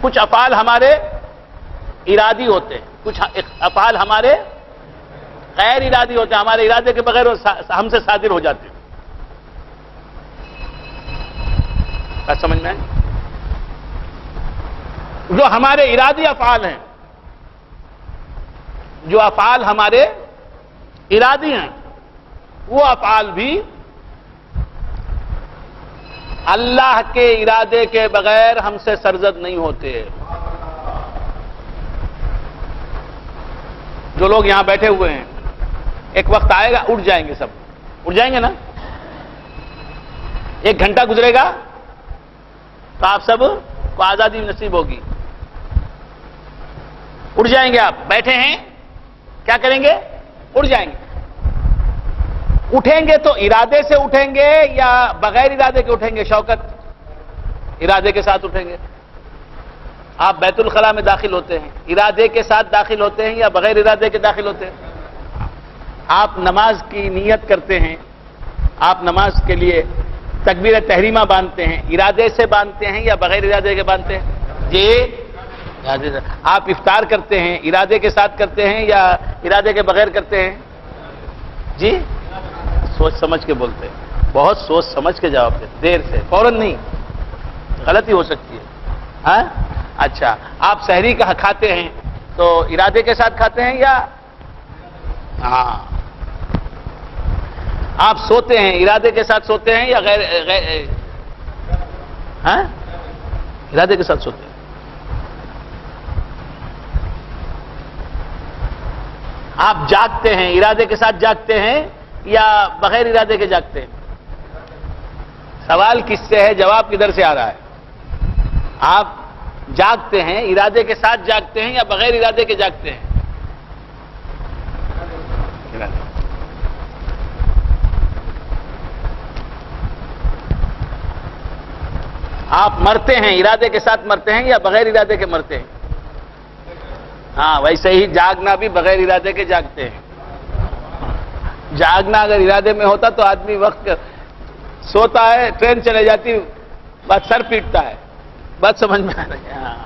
کچھ افعال ہمارے ارادی ہوتے ہیں، کچھ افعال ہمارے غیر ارادی ہوتے ہیں، ہمارے ارادے کے بغیر وہ ہم سے صادر ہو جاتے ہیں. بات سمجھ میں آئی؟ جو ہمارے ارادی افعال ہیں، جو افعال ہمارے ارادی ہیں، وہ افعال بھی اللہ کے ارادے کے بغیر ہم سے سرزد نہیں ہوتے. جو لوگ یہاں بیٹھے ہوئے ہیں، ایک وقت آئے گا اٹھ جائیں گے، سب اٹھ جائیں گے نا. 1 گھنٹہ گزرے گا تو آپ سب کو آزادی نصیب ہوگی. اٹھ جائیں گے. آپ بیٹھے ہیں، کیا کریں گے؟ اٹھ جائیں گے. اٹھیں گے تو ارادے سے اٹھیں گے یا بغیر ارادے کے اٹھیں گے؟ شوکت، ارادے کے ساتھ اٹھیں گے. آپ بیت الخلاء میں داخل ہوتے ہیں، ارادے کے ساتھ داخل ہوتے ہیں یا بغیر ارادے کے داخل ہوتے ہیں؟ آپ نماز کی نیت کرتے ہیں، آپ نماز کے لیے تکبیر تحریمہ باندھتے ہیں، ارادے سے باندھتے ہیں یا بغیر ارادے کے باندھتے ہیں؟ جی. آپ افطار کرتے ہیں، ارادے کے ساتھ کرتے ہیں یا ارادے کے بغیر کرتے ہیں؟ جی. سوچ سمجھ کے بولتے ہیں، بہت سوچ سمجھ کے جواب دیں، دیر سے، فوراً نہیں، غلطی ہو سکتی ہے. ہاں اچھا. آپ سحری کا کھاتے ہیں تو ارادے کے ساتھ کھاتے ہیں یا ہاں. آپ سوتے ہیں، ارادے کے ساتھ سوتے ہیں یا غیر ہاں ارادے کے ساتھ سوتے ہیں. آپ جاگتے ہیں، ارادے کے ساتھ جاگتے ہیں یا بغیر ارادے کے جاگتے ہیں؟ سوال کس سے ہے، جواب کدھر سے آ رہا ہے؟ آپ جاگتے ہیں، ارادے کے ساتھ جاگتے ہیں یا بغیر ارادے کے جاگتے ہیں؟ آپ مرتے ہیں، ارادے کے ساتھ مرتے ہیں یا بغیر ارادے کے مرتے ہیں؟ ہاں ویسے ہی جاگنا بھی بغیر ارادے کے جاگتے ہیں. جاگنا اگر ارادے میں ہوتا تو آدمی وقت سوتا ہے، ٹرین چلے جاتی، بس سر پیٹتا ہے. بات سمجھ میں آ رہی ہے؟ ہاں.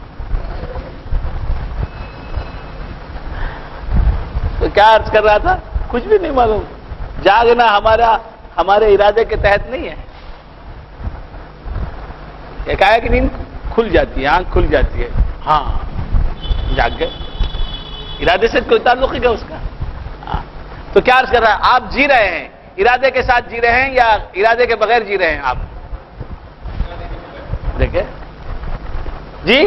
تو کیا عرض کر رہا تھا؟ کچھ بھی نہیں معلوم. جاگنا ہمارے ارادے کے تحت نہیں ہے. ایک آیا کہ نیند کھل جاتی ہے، آنکھ کھل جاتی ہے، ہاں جاگ گئے. ارادے سے کوئی تعلق ہی کیا اس کا؟ ہاں. تو کیا عرض کر رہا ہے؟ آپ جی رہے ہیں، ارادے کے ساتھ جی رہے ہیں یا ارادے کے بغیر جی رہے ہیں؟ آپ دیکھیں جی،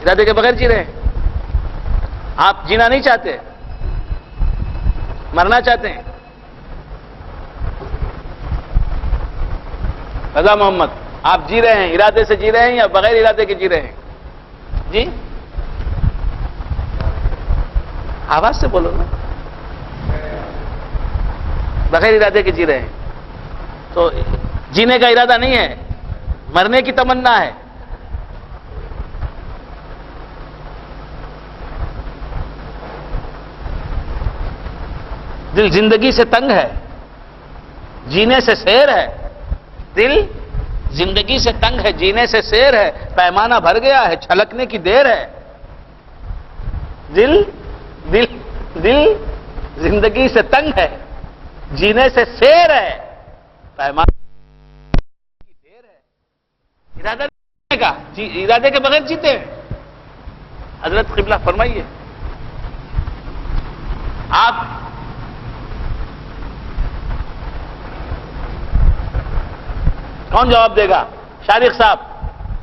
ارادے کے بغیر جی رہے ہیں. آپ جینا نہیں چاہتے، مرنا چاہتے ہیں. رضا محمد، آپ جی رہے ہیں، ارادے سے جی رہے ہیں یا بغیر ارادے کے جی رہے ہیں؟ جی آواز سے بولو نا. بغیر ارادے کے جی رہے ہیں تو جینے کا ارادہ نہیں ہے، مرنے کی تمنا ہے. دل زندگی سے تنگ ہے، جینے سے سیر ہے. دل زندگی سے تنگ ہے، جینے سے سیر ہے. پیمانہ بھر گیا ہے، چھلکنے کی دیر ہے. دل زندگی سے تنگ ہے، جینے سے سیر ہے. پیمانہ کی دیر ہے. ارادہ جینے کا، ارادے کے بغیر جیتے ہیں. حضرت قبلہ فرمائیے. آپ کون جواب دے گا؟ شارق صاحب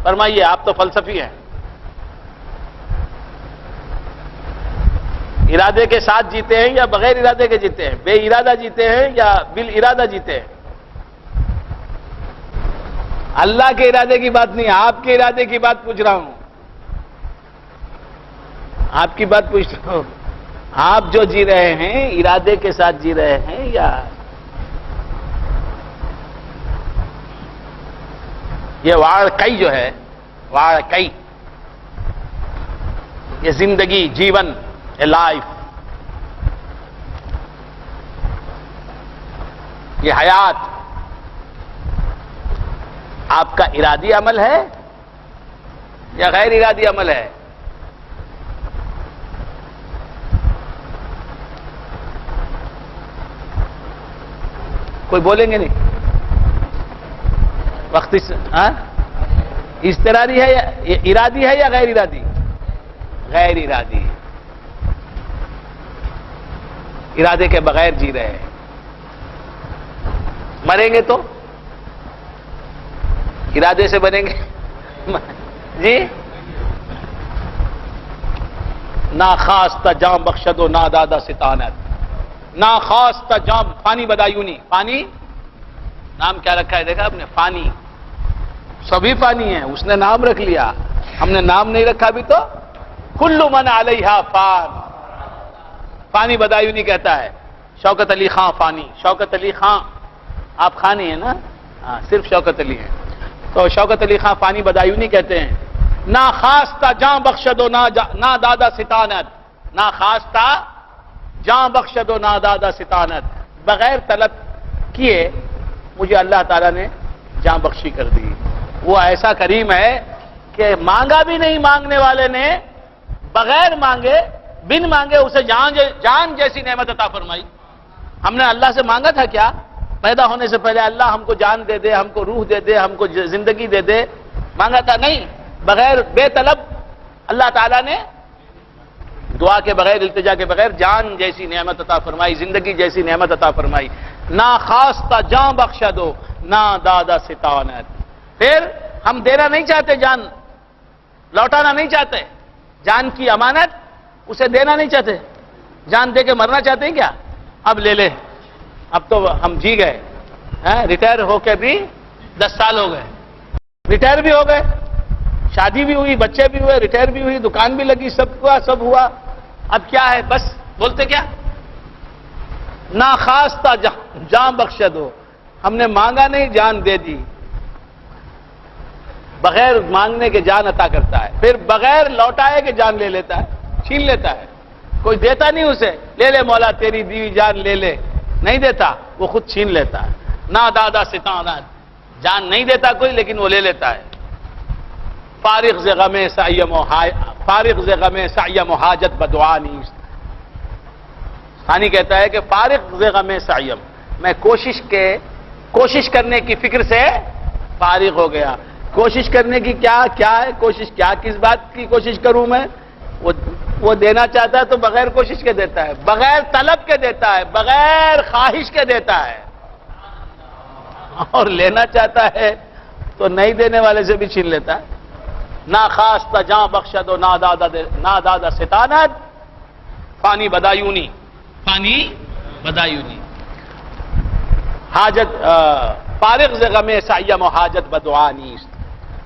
فرمائیے، آپ تو فلسفی ہیں. ارادے کے ساتھ جیتے ہیں یا بغیر ارادے کے جیتے ہیں؟ بے ارادہ جیتے ہیں یا بال ارادہ جیتے ہیں؟ اللہ کے ارادے کی بات نہیں، آپ کے ارادے کی بات پوچھ رہا ہوں. آپ کی بات پوچھ رہا ہوں. آپ جو جی رہے ہیں ارادے کے ساتھ جی رہے ہیں یا یہ واقعی جو ہے، واقعی یہ زندگی، جیون، اے لائف، یہ حیات آپ کا ارادی عمل ہے یا غیر ارادی عمل ہے؟ کوئی بولیں گے نہیں؟ وقت اضطراری ہے یا ارادی ہے یا غیر ارادی؟ غیر ارادی. ارادے کے بغیر جی رہے ہیں. مریں گے تو ارادے سے بنیں گے جی. نا خواستہ جام بخشد و نا دادا ستانت. نا خواستہ جام فانی بدایونی. فانی نام کیا رکھا ہے دیکھا آپ نے؟ فانی. سبھی فانی ہیں، اس نے نام رکھ لیا، ہم نے نام نہیں رکھا بھی. تو کل من علیہا فان. فانی بدایونی کہتا ہے. شوکت علی خان فانی. شوکت علی خان، آپ خان ہی ہیں نا؟ ہاں، صرف شوکت علی ہیں. تو شوکت علی خان فانی بدایونی کہتے ہیں. نا خواستہ جاں بخشد و نا دادا ستانت. نا خواستہ جاں بخشد و نا دادا ستانت. بغیر طلب کیے مجھے اللہ تعالیٰ نے جاں بخشی کر دی. وہ ایسا کریم ہے کہ مانگا بھی نہیں مانگنے والے نے، بغیر مانگے بن مانگے اسے جان جیسی نعمت عطا فرمائی. ہم نے اللہ سے مانگا تھا کیا؟ پیدا ہونے سے پہلے اللہ ہم کو جان دے دے، ہم کو روح دے دے، ہم کو زندگی دے دے. مانگا تھا نہیں. بغیر بے طلب اللہ تعالیٰ نے دعا کے بغیر، التجا کے بغیر جان جیسی نعمت عطا فرمائی، زندگی جیسی نعمت عطا فرمائی. نا خواستہ جاں بخشا دو نا دادا ستانت. پھر ہم دینا نہیں چاہتے، جان لوٹانا نہیں چاہتے. جان کی امانت اسے دینا نہیں چاہتے. جان دے کے مرنا چاہتے ہیں کیا؟ اب لے لے، اب تو ہم جی گئے. ریٹائر ہو کے بھی 10 سال ہو گئے، ریٹائر بھی ہو گئے، شادی بھی ہوئی، بچے بھی ہوئے، ریٹائر بھی ہوئی، دکان بھی لگی، سب ہوا، سب ہوا. اب کیا ہے؟ بس بولتے کیا؟ نا خواستہ جان بخشا دو. ہم نے مانگا نہیں، جان دے دی. بغیر مانگنے کے جان عطا کرتا ہے، پھر بغیر لوٹائے کے جان لے لیتا ہے، چھین لیتا ہے. کوئی دیتا نہیں اسے، لے لے مولا تیری دیوی جان لے لے. نہیں دیتا، وہ خود چھین لیتا ہے. نا دادا ستانت. جان نہیں دیتا کوئی، لیکن وہ لے لیتا ہے. فارغ ز غم سعیم و حاجت بدعا نیست. ثانی کہتا ہے کہ فارغ ز غم سعیم، میں کوشش کرنے کی فکر سے فارغ ہو گیا. کوشش کرنے کی کیا ہے؟ کوشش کیا؟ کس بات کی کوشش کروں میں؟ وہ دینا چاہتا ہے تو بغیر کوشش کے دیتا ہے، بغیر طلب کے دیتا ہے، بغیر خواہش کے دیتا ہے. اور لینا چاہتا ہے تو نہیں دینے والے سے بھی چھین لیتا ہے. نا خواستہ جاں بخشد و نا دادا ستانت. فانی بدایونی. فانی بدایونی. حاجت فارغ ز غم سعیم و حاجت بدعا نیست.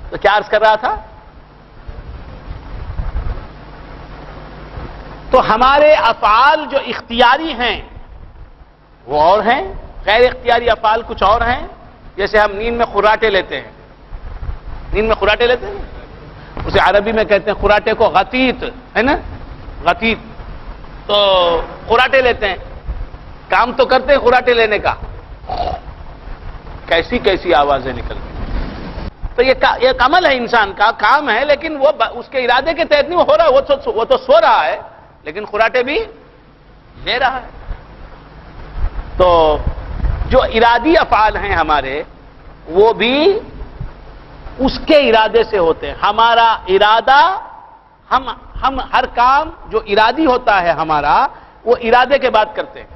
تو کیا عرض کر رہا تھا؟ تو ہمارے افعال جو اختیاری ہیں وہ اور ہیں، غیر اختیاری افعال کچھ اور ہیں. جیسے ہم نیند میں خراٹے لیتے ہیں. نیند میں خراٹے لیتے ہیں، اسے عربی میں کہتے ہیں خراٹے کو غتیت، ہے نا؟ غتیت. تو خراٹے لیتے ہیں، کام تو کرتے ہیں خراٹے لینے کا، کیسی کیسی آوازیں نکلتی. تو یہ ایک عمل ہے، انسان کا کام ہے، لیکن وہ اس کے ارادے کے تحت نہیں ہو رہا. وہ تو سو رہا ہے لیکن خراٹے بھی لے رہا ہے. تو جو ارادی افعال ہیں ہمارے، وہ بھی اس کے ارادے سے ہوتے ہیں. ہمارا ارادہ، ہم ہر کام جو ارادی ہوتا ہے ہمارا، وہ ارادے کے بعد کرتے ہیں.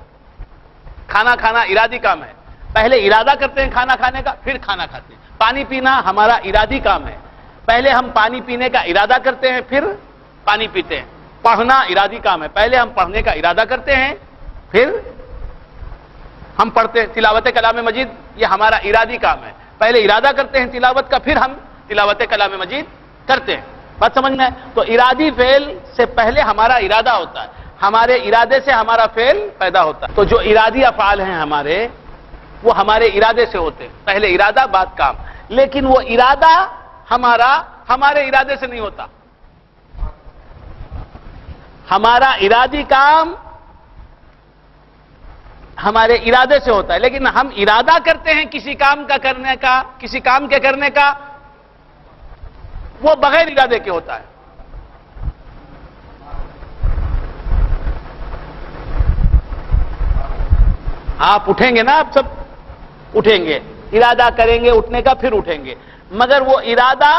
کھانا کھانا ارادی کام ہے، پہلے ارادہ کرتے ہیں کھانا کھانے کا، پھر کھانا کھاتے ہیں. پانی پینا ہمارا ارادی کام ہے، پہلے ہم پانی پینے کا ارادہ کرتے ہیں، پھر پانی پیتے ہیں. پڑھنا ارادی کام ہے، پہلے ہم پڑھنے کا ارادہ کرتے ہیں، پھر ہم پڑھتے ہیں. تلاوت کلام مجید یہ ہمارا ارادی کام ہے، پہلے ارادہ کرتے ہیں تلاوت کا، پھر ہم تلاوت کلام مجید کرتے ہیں. بات سمجھ میں؟ تو ارادی فعل سے پہلے ہمارا ارادہ ہوتا ہے، ہمارے ارادے سے ہمارا فعل پیدا ہوتا ہے. تو جو ارادی افعال ہیں ہمارے، وہ ہمارے ارادے سے ہوتے ہیں، پہلے ارادہ بعد کام. لیکن وہ ارادہ ہمارے ارادے سے نہیں ہوتا. ہمارا ارادی کام ہمارے ارادے سے ہوتا ہے، لیکن ہم ارادہ کرتے ہیں کسی کام کا کرنے کا، کسی کام کے کرنے کا، وہ بغیر ارادے کے ہوتا ہے. آپ اٹھیں گے نا، آپ سب اٹھیں گے، ارادہ کریں گے اٹھنے کا، پھر اٹھیں گے، مگر وہ ارادہ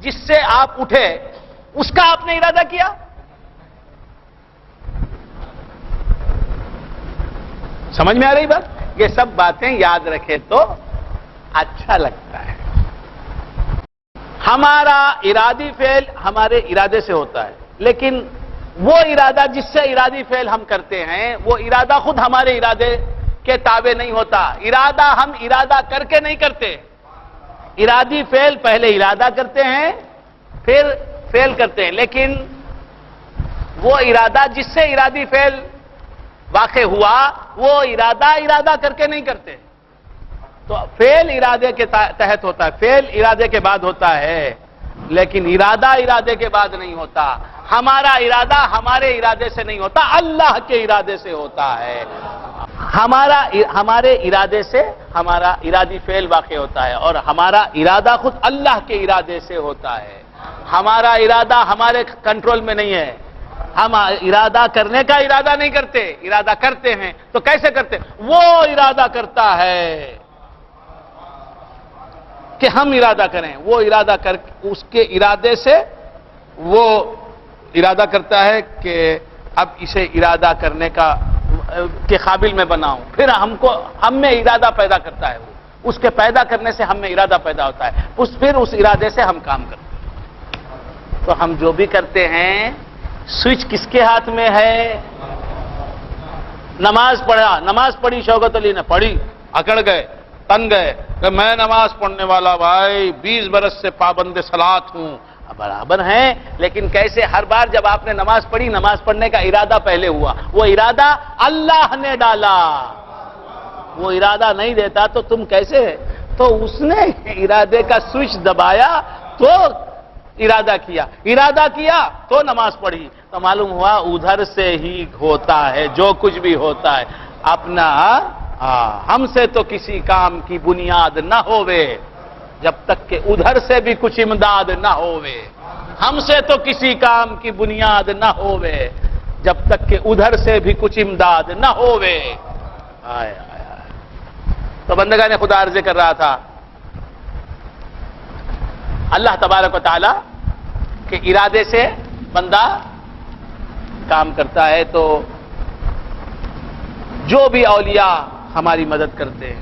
جس سے آپ اٹھے اس کا آپ نے ارادہ کیا؟ سمجھ میں آ رہی بات؟ یہ سب باتیں یاد رکھے تو اچھا لگتا ہے. ہمارا ارادی فعل ہمارے ارادے سے ہوتا ہے، لیکن وہ ارادہ جس سے ارادی فعل ہم کرتے ہیں وہ ارادہ خود ہمارے ارادے کے تابع نہیں ہوتا. ارادہ ہم ارادہ کر کے نہیں کرتے. ارادی فعل پہلے ارادہ کرتے ہیں پھر فعل کرتے ہیں، لیکن وہ ارادہ جس سے ارادی فعل واقع ہوا وہ ارادہ کر کے نہیں کرتے. تو فعل ارادے کے تحت ہوتا ہے، فعل ارادے کے بعد ہوتا ہے، لیکن ارادے کے بعد نہیں ہوتا. ہمارا ارادہ ہمارے ارادے سے نہیں ہوتا، اللہ کے ارادے سے ہوتا ہے. ہمارے ارادے سے ہمارا ارادی فعل واقع ہوتا ہے، اور ہمارا ارادہ خود اللہ کے ارادے سے ہوتا ہے. ہمارا ارادہ ہمارے کنٹرول میں نہیں ہے. ہم ارادہ کرنے کا ارادہ نہیں کرتے، ارادہ کرتے ہیں. تو کیسے کرتے؟ وہ ارادہ کرتا ہے کہ ہم ارادہ کریں، وہ ارادہ کر اس کے ارادے سے وہ ارادہ کرتا ہے کہ اب اسے ارادہ کرنے کے قابل میں بناؤں، پھر ہم میں ارادہ پیدا کرتا ہے. وہ اس کے پیدا کرنے سے ہم میں ارادہ پیدا ہوتا ہے، پھر اس ارادے سے ہم کام کرتے ہیں. تو ہم جو بھی کرتے ہیں سوئچ کس کے ہاتھ میں ہے؟ نماز پڑھی شوکت علی نے، پڑھی، اکڑ گئے، تن گئے کہ میں نماز پڑھنے والا بھائی 20 برس سے پابند صلات ہوں. برابر ہیں، لیکن کیسے؟ ہر بار جب آپ نے نماز پڑھی، نماز پڑھنے کا ارادہ پہلے ہوا، وہ ارادہ اللہ نے ڈالا. وہ ارادہ نہیں دیتا تو تم کیسے؟ تو اس نے ارادے کا سوئچ دبایا تو ارادہ کیا تو نماز پڑھی. تو معلوم ہوا ادھر سے ہی ہوتا ہے جو کچھ بھی ہوتا ہے. اپنا ہم سے تو کسی کام کی بنیاد نہ ہووے جب تک کہ ادھر سے بھی کچھ امداد نہ ہووے. ہم سے تو کسی کام کی بنیاد نہ ہووے جب تک کہ ادھر سے بھی کچھ امداد نہ ہووے. تو بندگان خدا عرض کر رہا تھا، اللہ تبارک و تعالی کے ارادے سے بندہ کام کرتا ہے. تو جو بھی اولیاء ہماری مدد کرتے ہیں،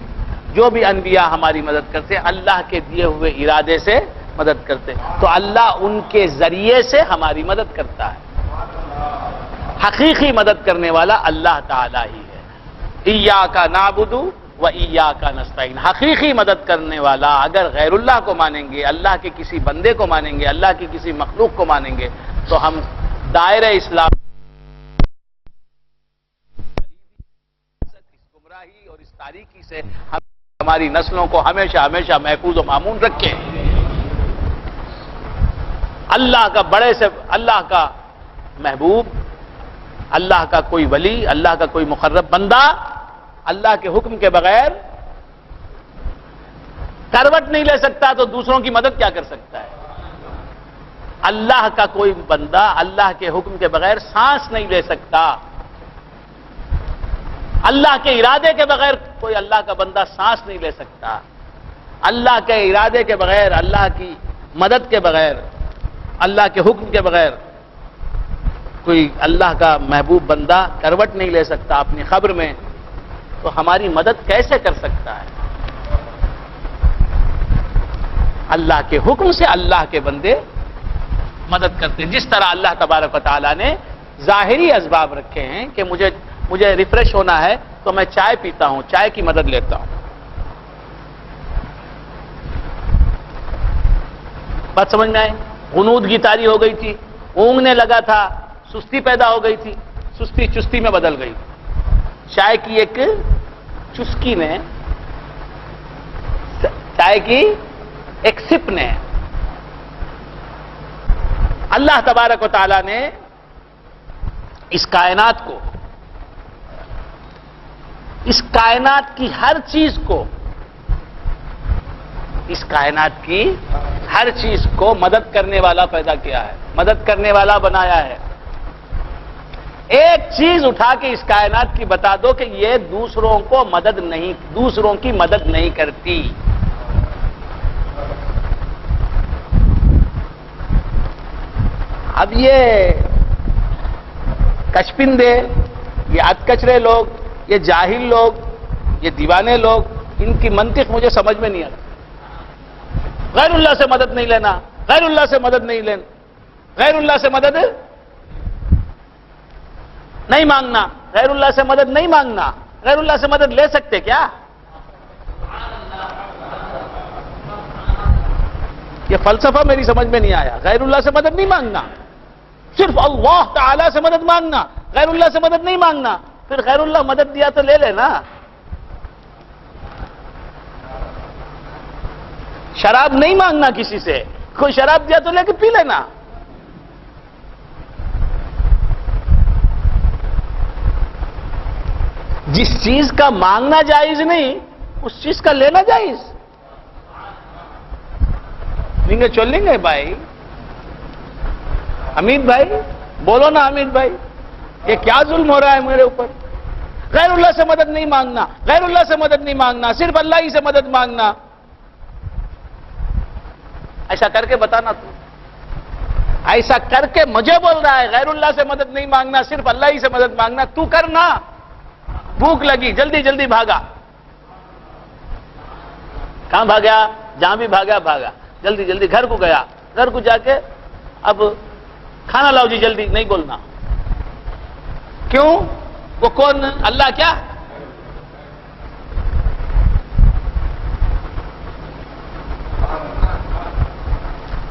جو بھی انبیاء ہماری مدد کرتے ہیں، اللہ کے دیے ہوئے ارادے سے مدد کرتے ہیں. تو اللہ ان کے ذریعے سے ہماری مدد کرتا ہے. حقیقی مدد کرنے والا اللہ تعالی ہی ہے. ایاک نعبد و ایاک نستعین. حقیقی مدد کرنے والا اگر غیر اللہ کو مانیں گے، اللہ کے کسی بندے کو مانیں گے، اللہ کی کسی مخلوق کو مانیں گے، تو ہم دائرہ اسلام اس گمراہی اور اس تاریکی سے ہماری نسلوں کو ہمیشہ محفوظ و مامون رکھیں. اللہ کا بڑے سے اللہ کا محبوب، اللہ کا کوئی ولی، اللہ کا کوئی مقرب بندہ اللہ کے حکم کے بغیر کروٹ نہیں لے سکتا، تو دوسروں کی مدد کیا کر سکتا ہے؟ اللہ کا کوئی بندہ اللہ کے حکم کے بغیر سانس نہیں لے سکتا. اللہ کے ارادے کے بغیر کوئی اللہ کا بندہ سانس نہیں لے سکتا. اللہ کے ارادے کے بغیر، اللہ کی مدد کے بغیر، اللہ کے حکم کے بغیر کوئی اللہ کا محبوب بندہ کروٹ نہیں لے سکتا اپنی قبر میں. تو ہماری مدد کیسے کر سکتا ہے؟ اللہ کے حکم سے اللہ کے بندے مدد کرتے ہیں. جس طرح اللہ تبارک و تعالیٰ نے ظاہری اسباب رکھے ہیں کہ مجھے ریفریش ہونا ہے تو میں چائے پیتا ہوں، چائے کی مدد لیتا ہوں. بات سمجھ میں آئے؟ غنودگی طاری ہو گئی تھی، اونگنے لگا تھا، سستی پیدا ہو گئی تھی، سستی چستی میں بدل گئی. چائے کی ایک چسکی نے، چائے کی ایک سپ نے، اللہ تبارک و تعالیٰ نے اس کائنات کو، اس کائنات کی ہر چیز کو، اس کائنات کی ہر چیز کو مدد کرنے والا پیدا کیا ہے، مدد کرنے والا بنایا ہے۔ ایک چیز اٹھا کے اس کائنات کی بتا دو کہ یہ دوسروں کی مدد نہیں کرتی۔ اب یہ کچپندے، یہ ادکچرے لوگ، یہ جاہل لوگ، یہ دیوانے لوگ، ان کی منطق مجھے سمجھ میں نہیں آتی۔ غیر اللہ سے مدد نہیں لینا، غیر اللہ سے مدد نہیں لینا، غیر اللہ سے مدد نہیں مانگنا، غیر اللہ سے مدد نہیں مانگنا، غیر اللہ سے مدد لے سکتے کیا؟ یہ فلسفہ میری سمجھ میں نہیں آیا۔ غیر اللہ سے مدد نہیں مانگنا، صرف اللہ تعالی سے مدد مانگنا، غیر اللہ سے مدد نہیں مانگنا، پھر غیر اللہ مدد دیا تو لے لینا۔ شراب نہیں مانگنا کسی سے، کوئی شراب دیا تو لے کے پی لینا۔ جس چیز کا مانگنا جائز نہیں، اس چیز کا لینا جائز۔ نہیں چل لیں گے بھائی، حمید بھائی بولو نا، حمید بھائی یہ کیا ظلم ہو رہا ہے میرے اوپر؟ غیر اللہ سے مدد نہیں مانگنا، غیر اللہ سے مدد نہیں مانگنا، صرف اللہ ہی سے مدد مانگنا۔ ایسا کر کے بتانا تو، ایسا کر کے مجھے بول رہا ہے غیر اللہ سے مدد نہیں مانگنا، صرف اللہ ہی سے مدد مانگنا۔ تو کرنا، بھوک لگی، جلدی جلدی بھاگا۔ کہاں بھاگا؟ جہاں بھی بھاگا بھاگا، جلدی جلدی گھر کو گیا، گھر کو جا کے اب کھانا لاؤ جی جلدی، نہیں بولنا۔ کیوں؟ وہ کون؟ اللہ کیا؟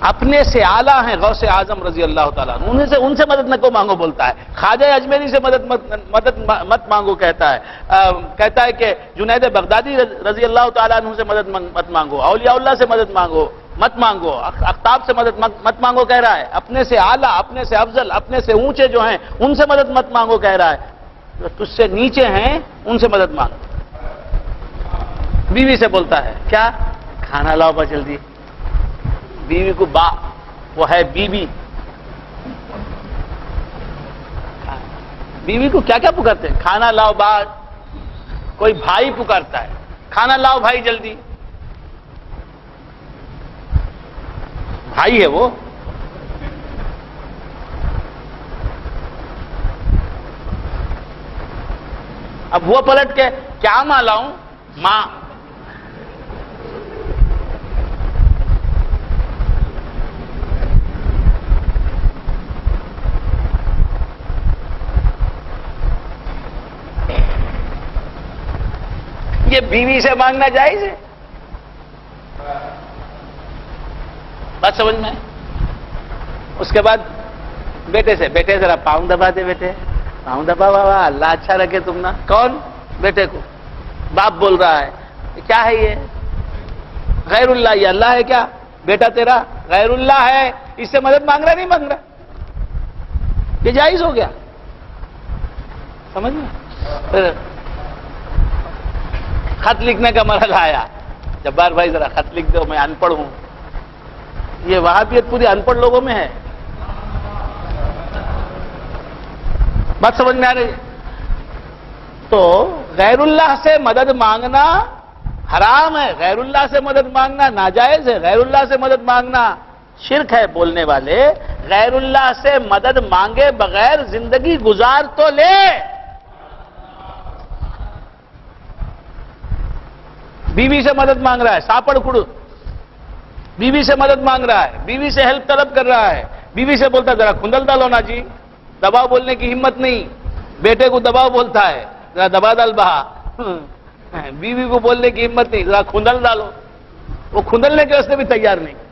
اپنے سے اعلیٰ ہیں غوث اعظم رضی اللہ تعالیٰ عنہ، ان سے مدد نہ کو مانگو بولتا ہے۔ خواجہ اجمیری سے مدد مت مانگو کہتا ہے، کہتا ہے کہ جنید بغدادی رضی اللہ تعالیٰ عنہ سے مدد مت مانگو، اولیاء اللہ سے مدد مت مانگو، اقطاب سے مدد مت مانگو کہہ رہا ہے۔ اپنے سے اعلیٰ، اپنے سے افضل، اپنے سے اونچے جو ہیں ان سے مدد مت مانگو کہہ رہا ہے۔ جو تجھ سے نیچے ہیں ان سے مدد مانگو۔ بیوی سے بولتا ہے کیا؟ کھانا لاؤ بس جلدی۔ بیوی کو وہ ہے بیوی، بیوی کو کیا کیا پکارتے ہیں؟ کھانا لاؤ با۔ کوئی بھائی پکارتا ہے کھانا لاؤ بھائی جلدی، بھائی ہے وہ۔ اب وہ پلٹ کے کیا ماں لاؤں؟ ماں۔ یہ بیوی سے مانگنا جائز ہے؟ بات سمجھ میں؟ اس کے بعد بیٹے سے، بیٹے ذرا پاؤں دبا دے، بیٹے پاؤں دبا، بابا اللہ اچھا رکھے تم نا۔ کون؟ بیٹے کو۔ باپ بول رہا ہے کیا ہے یہ؟ غیر اللہ۔ یہ اللہ ہے کیا؟ بیٹا تیرا غیر اللہ ہے، اس سے مدد مانگ رہا نہیں مانگ رہا؟ یہ جائز ہو گیا؟ سمجھ میں؟ پھر خط لکھنے کا مرحلہ آیا، جبار بھائی ذرا خط لکھ دو، میں ان پڑھ ہوں۔ یہ وہابیت پوری ان پڑھ لوگوں میں ہے۔ بات سمجھ میں آ رہی ہے؟ تو غیر اللہ سے مدد مانگنا حرام ہے، غیر اللہ سے مدد مانگنا ناجائز ہے، غیر اللہ سے مدد مانگنا شرک ہے۔ بولنے والے غیر اللہ سے مدد مانگے بغیر زندگی گزار تو لے۔ بیوی سے مدد مانگ رہا ہے، ساپڑ کھڑ، بیوی سے مدد مانگ رہا ہے، بیوی سے ہیلپ طلب کر رہا ہے، بیوی سے بولتا ذرا کھندل ڈالو نا جی، دباؤ بولنے کی ہمت نہیں، بیٹے کو دباؤ بولتا ہے ذرا دبا ڈال بہا، بیوی کو بولنے کی ہمت نہیں، ذرا کھندل ڈالو، وہ کھندلنے کے واسطے بھی تیار نہیں۔